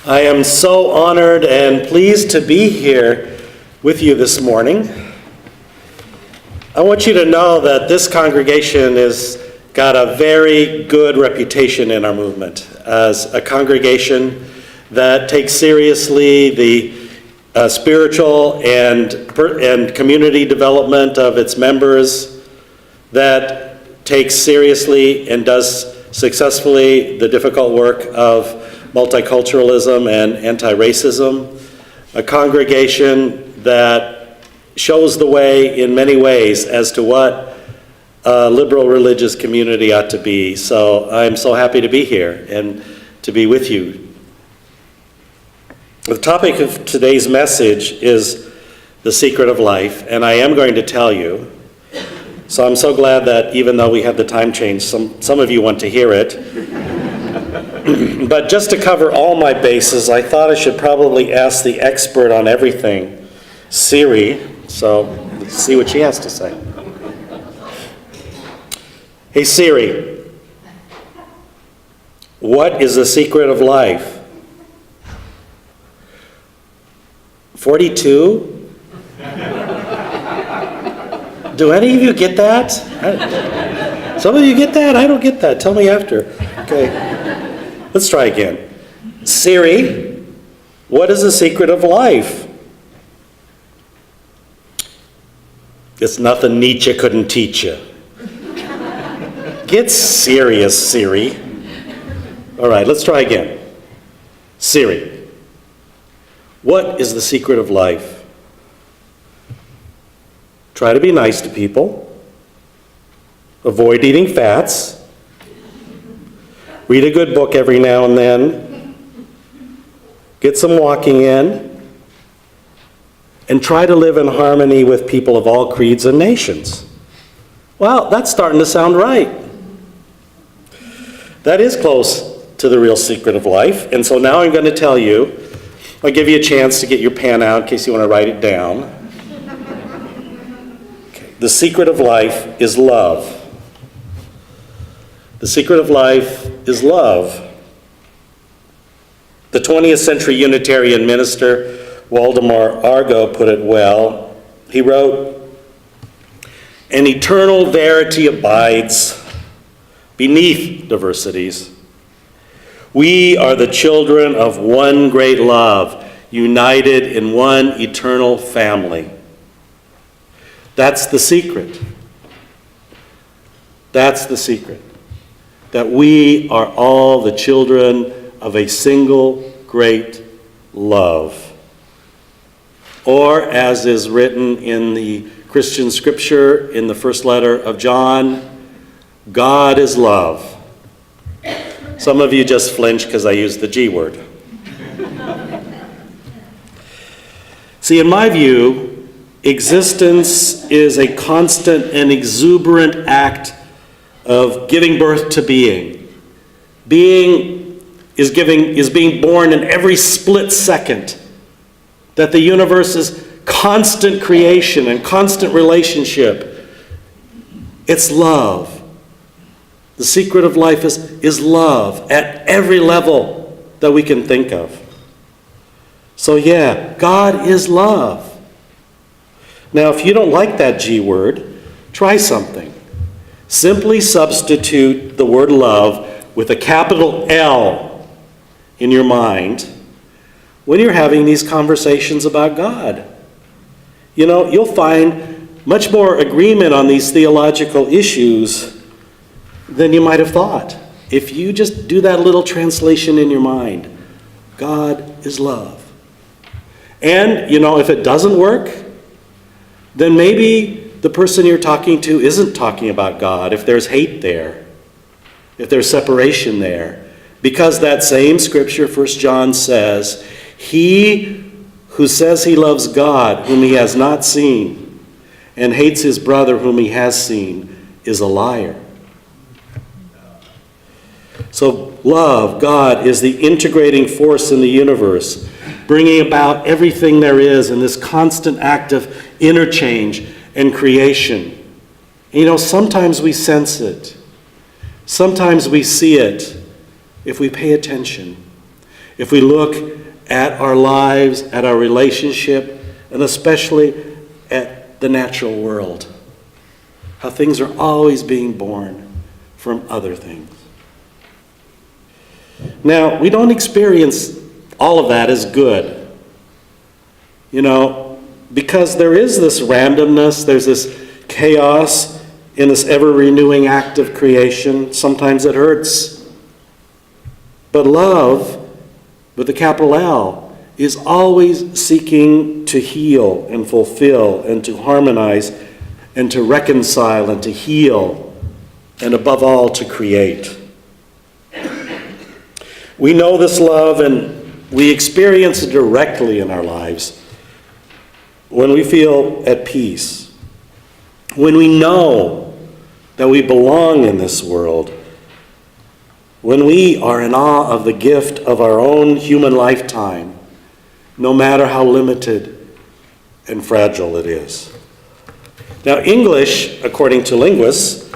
I am so honored and pleased to be here with you this morning. I want you to know that this congregation has got a very good reputation in our movement as a congregation that takes seriously the spiritual and community development of its members, that takes seriously and does successfully the difficult work of multiculturalism and anti-racism, a congregation that shows the way in many ways as to what a liberal religious community ought to be. So I'm so happy to be here and to be with you. The topic of today's message is the secret of life, and I am going to tell you. So I'm so glad that even though we have the time change, some of you want to hear it. But just to cover all my bases, I thought I should probably ask the expert on everything, Siri, so let's see what she has to say. Hey Siri, what is the secret of life? 42? Do any of you get that? Some of you get that? I don't get that. Tell me after. Okay. Let's try again. Siri, what is the secret of life? It's nothing Nietzsche couldn't teach you. Get serious, Siri. All right, let's try again. Siri, what is the secret of life? Try to be nice to people. Avoid eating fats. Read a good book every now and then. Get some walking in. And try to live in harmony with people of all creeds and nations. Well, that's starting to sound right. That is close to the real secret of life. And so now I'm going to tell you, I'll give you a chance to get your pen out in case you want to write it down. Okay. The secret of life is love. The secret of life is love. The 20th century Unitarian minister, Waldemar Argo, put it well. He wrote, "An eternal verity abides beneath diversities. We are the children of one great love, united in one eternal family." That's the secret. That's the secret. That we are all the children of a single great love. Or, as is written in the Christian scripture in the first letter of John, God is love. Some of you just flinch because I used the G word. See, in my view, existence is a constant and exuberant act of giving birth to being. Being is being born in every split second. That the universe is constant creation and constant relationship. It's love. The secret of life is love at every level that we can think of. So yeah, God is love. Now, if you don't like that G word, try something. Simply substitute the word love with a capital L in your mind when you're having these conversations about God. You know, you'll find much more agreement on these theological issues than you might have thought. If you just do that little translation in your mind, God is love. And, you know, if it doesn't work, then maybe the person you're talking to isn't talking about God, if there's hate there, if there's separation there. Because that same scripture, 1 John says, he who says he loves God, whom he has not seen, and hates his brother whom he has seen, is a liar. So love, God, is the integrating force in the universe, bringing about everything there is in this constant act of interchange and creation. You know, sometimes we sense it. Sometimes we see it if we pay attention. if we look at our lives, at our relationship, and especially at the natural world, how things are always being born from other things. Now, we don't experience all of that as good, because there is this randomness, there's this chaos in this ever-renewing act of creation. Sometimes it hurts. But love, with a capital L, is always seeking to heal and fulfill and to harmonize and to reconcile and to heal and above all to create. We know this love and we experience it directly in our lives when we feel at peace, when we know that we belong in this world, when we are in awe of the gift of our own human lifetime, no matter how limited and fragile it is. Now, English, according to linguists,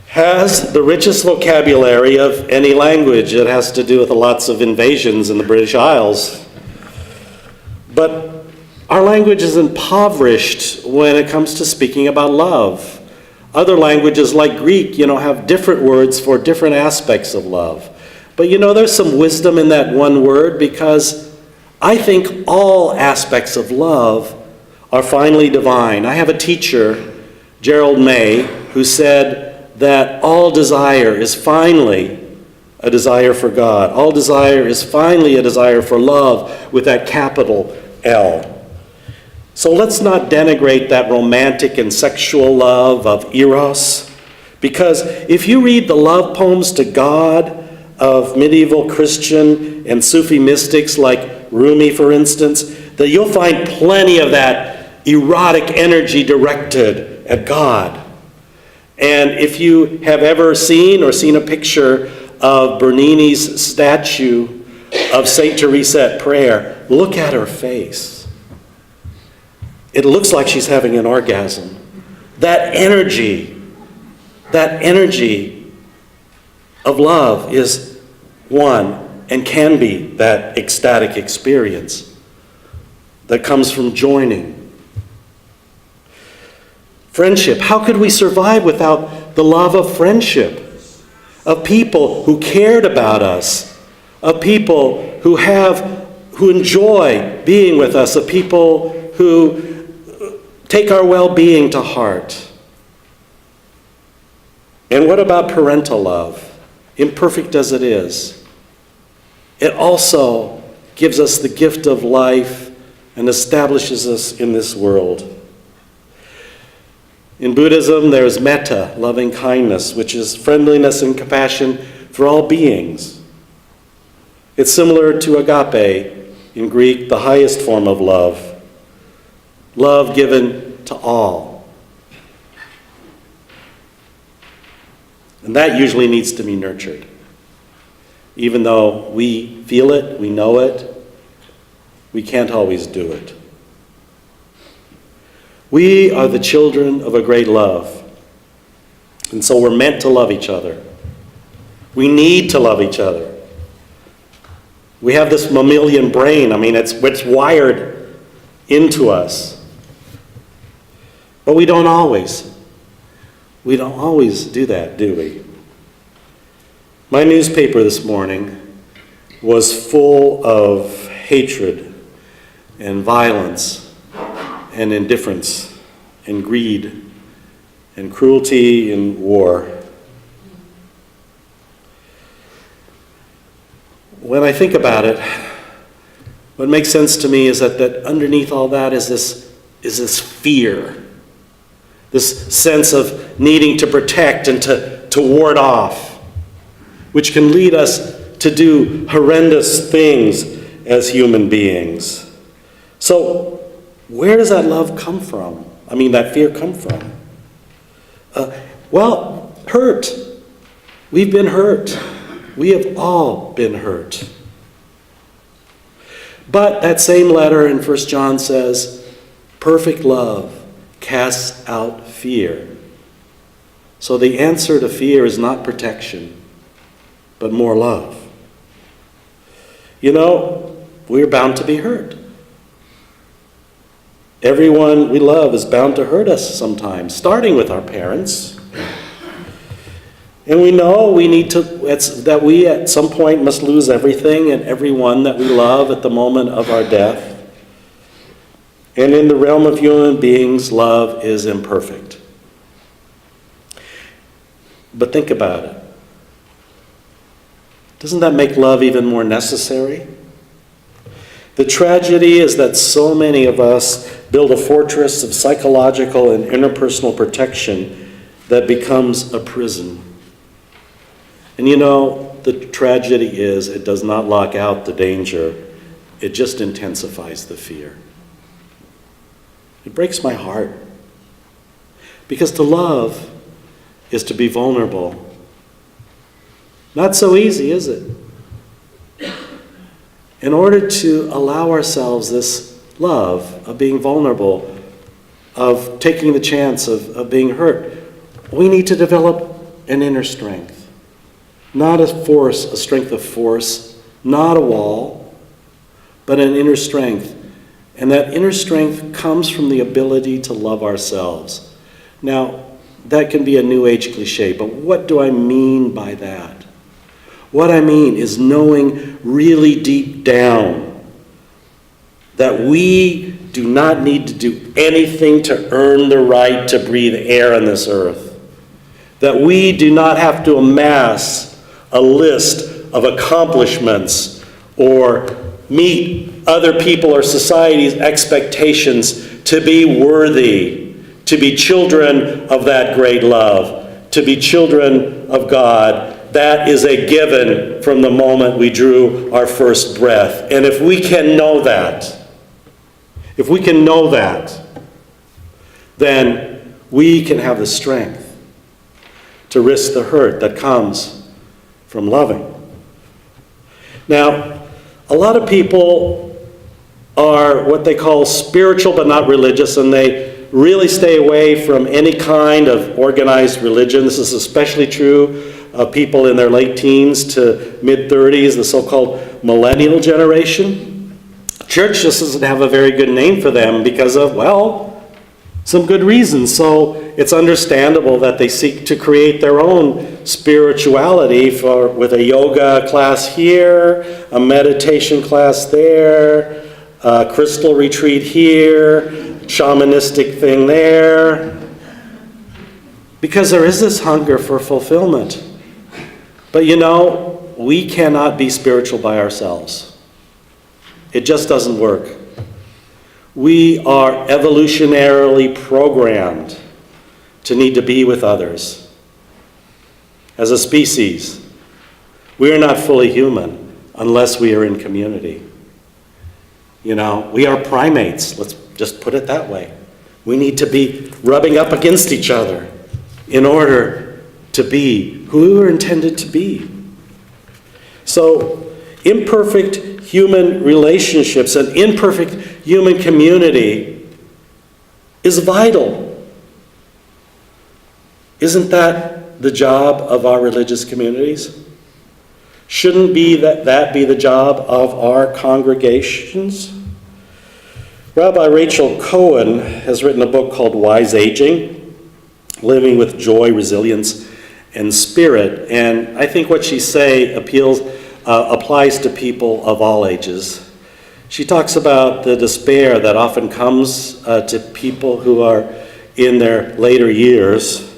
has the richest vocabulary of any language. It has to do with lots of invasions in the British Isles. But our language is impoverished when it comes to speaking about love. Other languages like Greek, have different words for different aspects of love. But there's some wisdom in that one word, because I think all aspects of love are finally divine. I have a teacher, Gerald May, who said that all desire is finally a desire for God. All desire is finally a desire for love with that capital L. So let's not denigrate that romantic and sexual love of Eros, because if you read the love poems to God of medieval Christian and Sufi mystics like Rumi, for instance, that you'll find plenty of that erotic energy directed at God. And if you have ever seen a picture of Bernini's statue of St. Teresa at prayer, look at her face. It looks like she's having an orgasm. That energy of love is one and can be that ecstatic experience that comes from joining. Friendship. How could we survive without the love of friendship? Of people who cared about us, of people who enjoy being with us, of people who take our well-being to heart. And what about parental love? Imperfect as it is, it also gives us the gift of life and establishes us in this world. In Buddhism, there's metta, loving kindness, which is friendliness and compassion for all beings. It's similar to agape in Greek, the highest form of love. Love given to all. And that usually needs to be nurtured. Even though we feel it, we know it, we can't always do it. We are the children of a great love. And so we're meant to love each other. We need to love each other. We have this mammalian brain. It's wired into us. But we don't always do that, do we? My newspaper this morning was full of hatred and violence and indifference and greed and cruelty and war. When I think about it, what makes sense to me is that underneath all that is this fear, this sense of needing to protect and to ward off, which can lead us to do horrendous things as human beings. So, where does that love come from? That fear come from? Hurt. We've been hurt. We have all been hurt. But that same letter in 1 John says, perfect love casts out fear. So the answer to fear is not protection, but more love. You know, we're bound to be hurt. Everyone we love is bound to hurt us sometimes, starting with our parents. And we know that we at some point must lose everything and everyone that we love at the moment of our death. And in the realm of human beings, love is imperfect. But think about it. Doesn't that make love even more necessary? The tragedy is that so many of us build a fortress of psychological and interpersonal protection that becomes a prison. And you know, the tragedy is it does not lock out the danger, it just intensifies the fear. It breaks my heart. Because to love is to be vulnerable. Not so easy, is it? In order to allow ourselves this love of being vulnerable, of taking the chance of being hurt, we need to develop an inner strength. Not a strength of force, not a wall, but an inner strength. And that inner strength comes from the ability to love ourselves. Now, that can be a New Age cliche, but what do I mean by that? What I mean is knowing really deep down that we do not need to do anything to earn the right to breathe air on this earth. That we do not have to amass a list of accomplishments or meet other people or society's expectations to be worthy, to be children of that great love, to be children of God. That is a given from the moment we drew our first breath. And if we can know that, then we can have the strength to risk the hurt that comes from loving. Now, a lot of people are what they call spiritual but not religious, and they really stay away from any kind of organized religion. This is especially true of people in their late teens to mid-30s, the so-called millennial generation. Church just doesn't have a very good name for them because of, well, some good reasons. So it's understandable that they seek to create their own spirituality with a yoga class here, a meditation class there, a crystal retreat here, shamanistic thing there. Because there is this hunger for fulfillment. But you know, we cannot be spiritual by ourselves. It just doesn't work. We are evolutionarily programmed to need to be with others. As a species, we are not fully human unless we are in community. You know, we are primates, let's just put it that way. We need to be rubbing up against each other in order to be who we were intended to be. So, imperfect human relationships and imperfect human community is vital. Isn't that the job of our religious communities? Shouldn't that be the job of our congregations? Rabbi Rachel Cohen has written a book called Wise Aging, Living with Joy, Resilience, and Spirit. And I think what she says applies to people of all ages. She talks about the despair that often comes to people who are in their later years.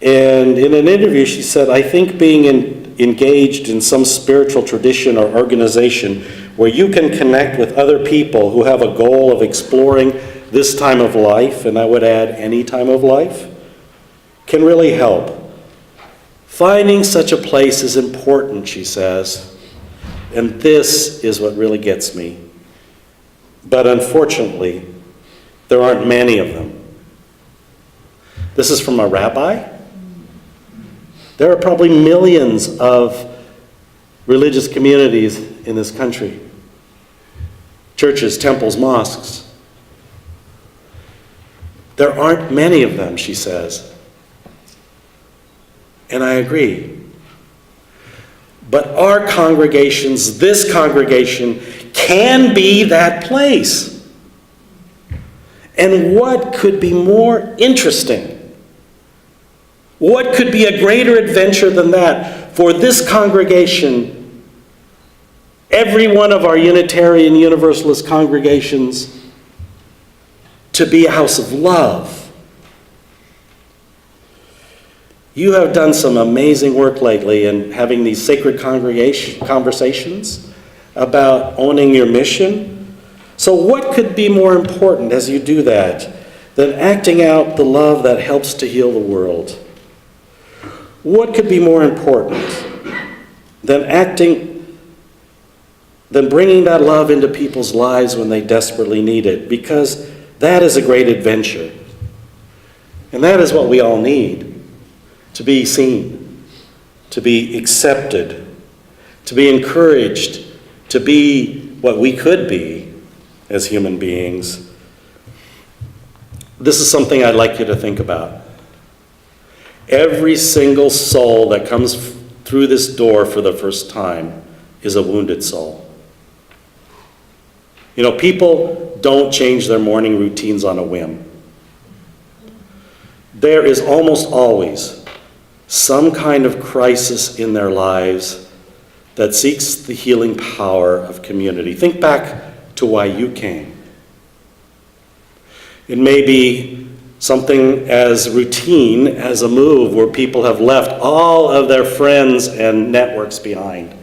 And in an interview, she said, I think being engaged in some spiritual tradition or organization where you can connect with other people who have a goal of exploring this time of life, and I would add any time of life, can really help. Finding such a place is important, she says, and this is what really gets me. But unfortunately, there aren't many of them. This is from a rabbi. There are probably millions of religious communities in this country. Churches, temples, mosques. There aren't many of them, she says. And I agree. But our congregations, this congregation, can be that place. And what could be more interesting? What could be a greater adventure than that for this congregation, every one of our Unitarian Universalist congregations, to be a house of love? You have done some amazing work lately in having these sacred congregation conversations about owning your mission. So what could be more important as you do that than acting out the love that helps to heal the world? What could be more important than bringing that love into people's lives when they desperately need it? Because that is a great adventure. And that is what we all need. To be seen, to be accepted, to be encouraged, to be what we could be as human beings. This is something I'd like you to think about. Every single soul that comes through this door for the first time is a wounded soul. You know, people don't change their morning routines on a whim. There is almost always some kind of crisis in their lives that seeks the healing power of community. Think back to why you came. It may be something as routine as a move where people have left all of their friends and networks behind,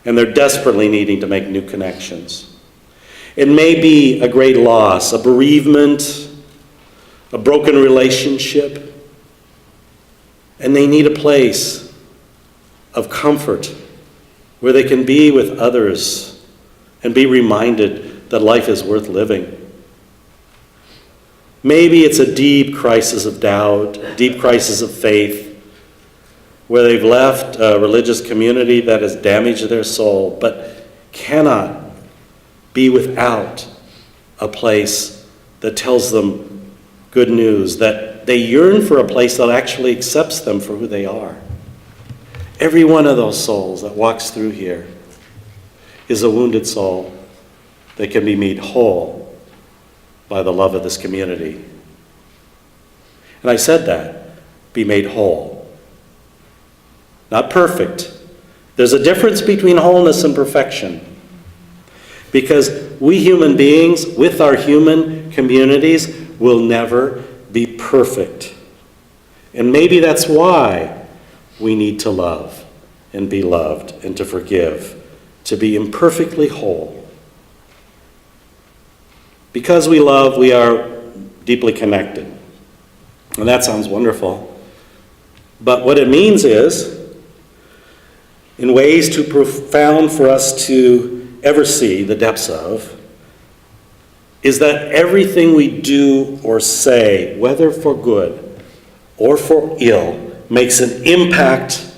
and they're desperately needing to make new connections. It may be a great loss, a bereavement, a broken relationship, and they need a place of comfort where they can be with others and be reminded that life is worth living. Maybe it's a deep crisis of doubt, a deep crisis of faith, where they've left a religious community that has damaged their soul, but cannot be without a place that tells them good news, that they yearn for a place that actually accepts them for who they are. Every one of those souls that walks through here is a wounded soul that can be made whole by the love of this community. And I said that, be made whole. Not perfect. There's a difference between wholeness and perfection. Because we human beings, with our human communities, will never be perfect. And maybe that's why we need to love and be loved and to forgive, to be imperfectly whole. Because we love, we are deeply connected. And that sounds wonderful. But what it means is, in ways too profound for us to ever see the depths of, is that everything we do or say, whether for good or for ill, makes an impact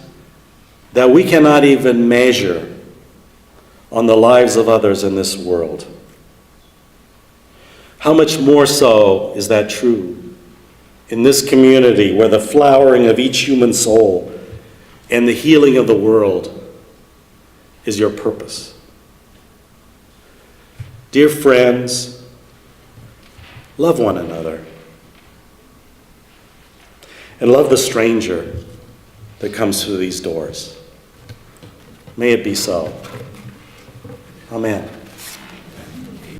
that we cannot even measure on the lives of others in this world. How much more so is that true in this community where the flowering of each human soul and the healing of the world is your purpose? Dear friends, love one another. And love the stranger that comes through these doors. May it be so. Amen.